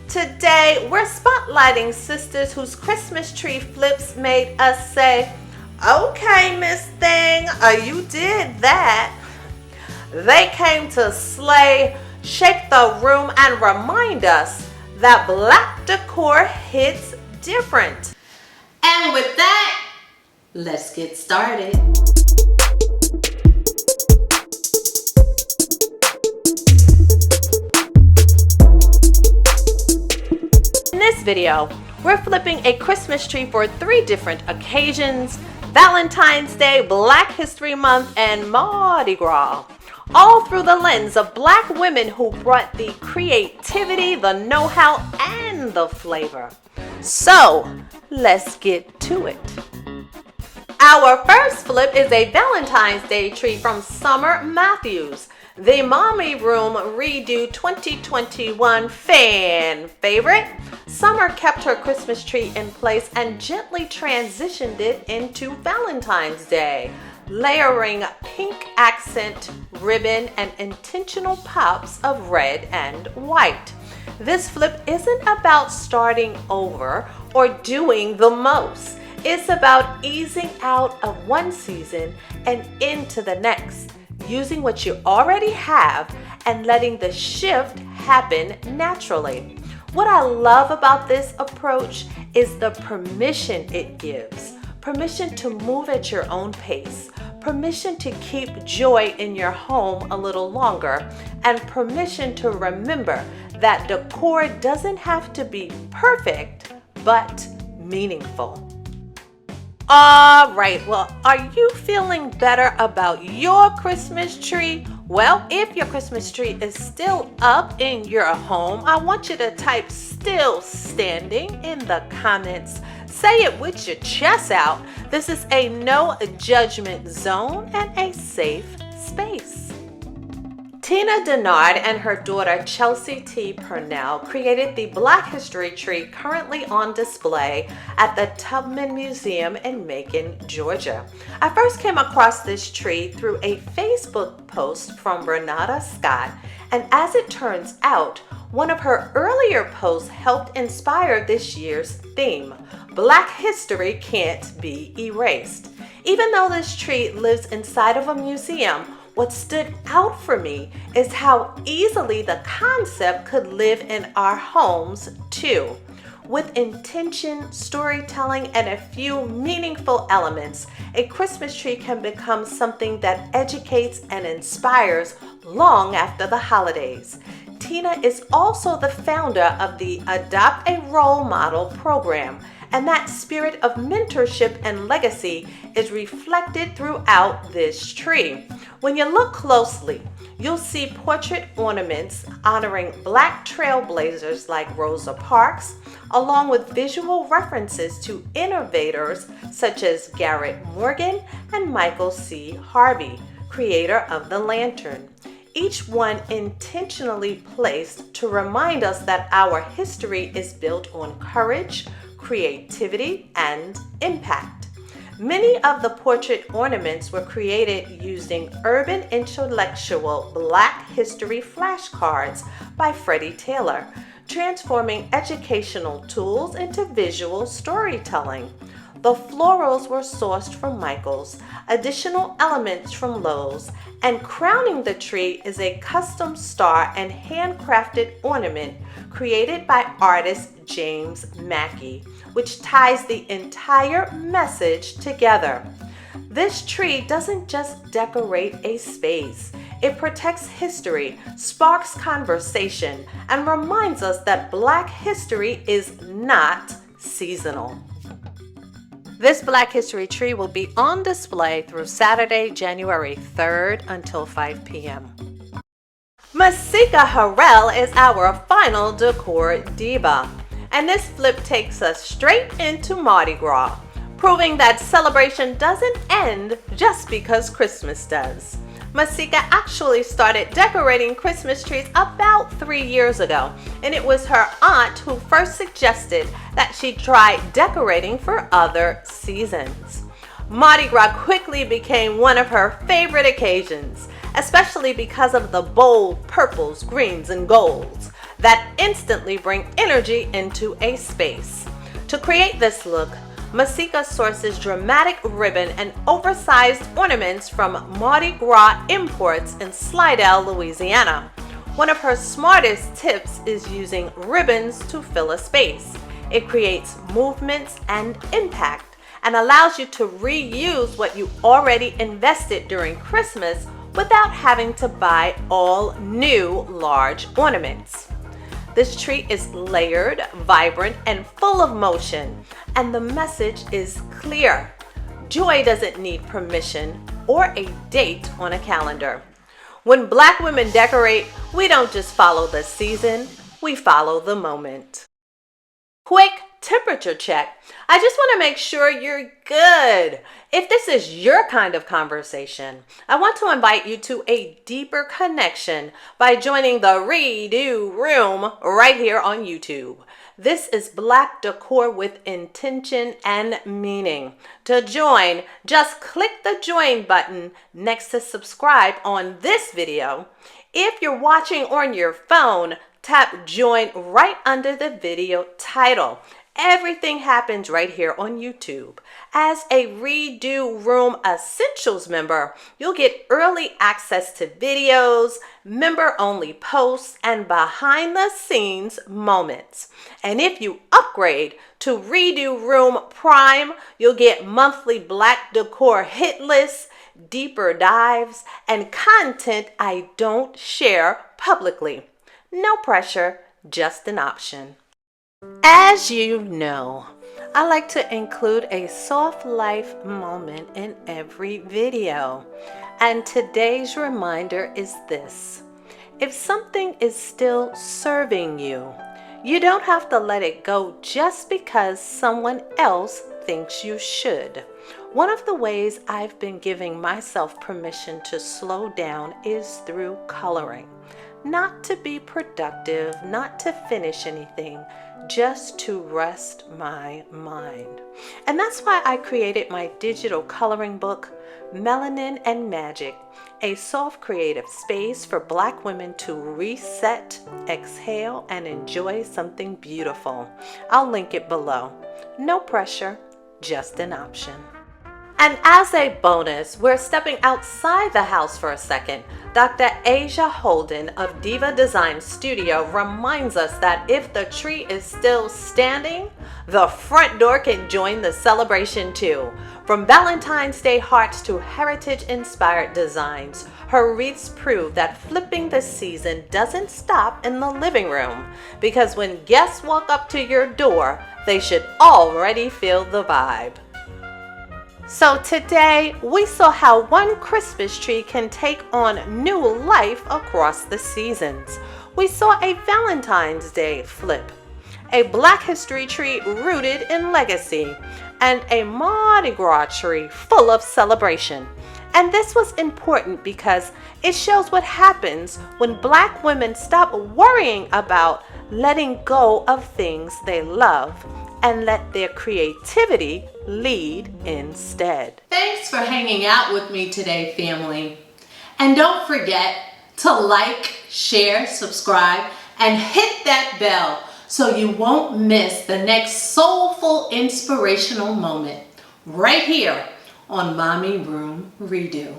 Today, we're spotlighting sisters whose Christmas tree flips made us say, "Okay, Miss Thing, you did that." They came to slay, shake the room, and remind us that black decor hits different. And with that, let's get started. In this video, we're flipping a Christmas tree for 3 different occasions: Valentine's Day, Black History Month, and Mardi Gras. All through the lens of Black women who brought the creativity, the know-how, and the flavor. So, let's get to it. Our first flip is a Valentine's Day tree from Summer Matthews. The Mommy Room Redo 2021 fan favorite. Summer kept her Christmas tree in place and gently transitioned it into Valentine's Day, layering pink accent ribbon and intentional pops of red and white. This flip isn't about starting over or doing the most. It's about easing out of one season and into the next, using what you already have and letting the shift happen naturally. What I love about this approach is the permission it gives. Permission to move at your own pace. Permission to keep joy in your home a little longer. And permission to remember that decor doesn't have to be perfect, but meaningful. All right, well, are you feeling better about your Christmas tree? Well, if your Christmas tree is still up in your home, I want you to type "still standing" in the comments. Say it with your chest out. This is a no judgment zone and a safe space. Tina Denard and her daughter Chelsea T. Purnell created the Black History tree currently on display at the Tubman Museum in Macon, Georgia. I first came across this tree through a Facebook post from Renata Scott, and as it turns out, one of her earlier posts helped inspire this year's theme: Black History Can't Be Erased. Even though this tree lives inside of a museum, what stood out for me is how easily the concept could live in our homes too. With intention, storytelling, and a few meaningful elements, a Christmas tree can become something that educates and inspires long after the holidays. Tina is also the founder of the Adopt a Role Model program, and that spirit of mentorship and legacy is reflected throughout this tree. When you look closely, you'll see portrait ornaments honoring Black trailblazers like Rosa Parks, along with visual references to innovators such as Garrett Morgan and Michael C. Harvey, creator of the lantern. Each one intentionally placed to remind us that our history is built on courage, creativity, and impact. Many of the portrait ornaments were created using urban intellectual Black history flashcards by Freddie Taylor, transforming educational tools into visual storytelling. The florals were sourced from Michaels, additional elements from Lowe's, and crowning the tree is a custom star and handcrafted ornament created by artist James Mackey, which ties the entire message together. This tree doesn't just decorate a space. It protects history, sparks conversation, and reminds us that Black history is not seasonal. This Black History tree will be on display through Saturday, January 3rd until 5 p.m. Masika Harrell is our final decor diva, and this flip takes us straight into Mardi Gras, proving that celebration doesn't end just because Christmas does. Masika actually started decorating Christmas trees about 3 years ago, and it was her aunt who first suggested that she try decorating for other seasons. Mardi Gras quickly became one of her favorite occasions, especially because of the bold purples, greens, and golds. that instantly bring energy into a space. To create this look, Masika sources dramatic ribbon and oversized ornaments from Mardi Gras imports in Slidell, Louisiana. One of her smartest tips is using ribbons to fill a space. It creates movements and impact and allows you to reuse what you already invested during Christmas without having to buy all new large ornaments. This tree is layered, vibrant, and full of motion, and the message is clear. Joy doesn't need permission or a date on a calendar. When Black women decorate, we don't just follow the season, we follow the moment. Quick temperature check. I just want to make sure you're good. If this is your kind of conversation, I want to invite you to a deeper connection by joining the Redo Room right here on YouTube. This is Black decor with intention and meaning. To join, just click the join button next to subscribe on this video. If you're watching on your phone, tap join right under the video title. Everything happens right here on YouTube. As a Redo Room Essentials member, you'll get early access to videos, member-only posts, and behind-the-scenes moments. And if you upgrade to Redo Room Prime, you'll get monthly Black decor hit lists, deeper dives, and content I don't share publicly. No pressure, just an option. As you know, I like to include a soft life moment in every video. And today's reminder is this. If something is still serving you, you don't have to let it go just because someone else thinks you should. One of the ways I've been giving myself permission to slow down is through coloring. Not to be productive, not to finish anything, just to rest my mind. And that's why I created my digital coloring book, Melanin and Magic, a soft creative space for Black women to reset, exhale, and enjoy something beautiful. I'll link it below. No pressure, just an option. And as a bonus, we're stepping outside the house for a second. Dr. Asia Holden of Diva Design Studio reminds us that if the tree is still standing, the front door can join the celebration too. From Valentine's Day hearts to heritage-inspired designs, her wreaths prove that flipping the season doesn't stop in the living room, because when guests walk up to your door, they should already feel the vibe. So today, we saw how one Christmas tree can take on new life across the seasons. We saw a Valentine's Day flip, a Black History tree rooted in legacy, and a Mardi Gras tree full of celebration. And this was important because it shows what happens when Black women stop worrying about letting go of things they love and let their creativity lead instead. Thanks for hanging out with me today, family. And don't forget to like, share, subscribe, and hit that bell so you won't miss the next soulful, inspirational moment right here on Mommy Room Redo.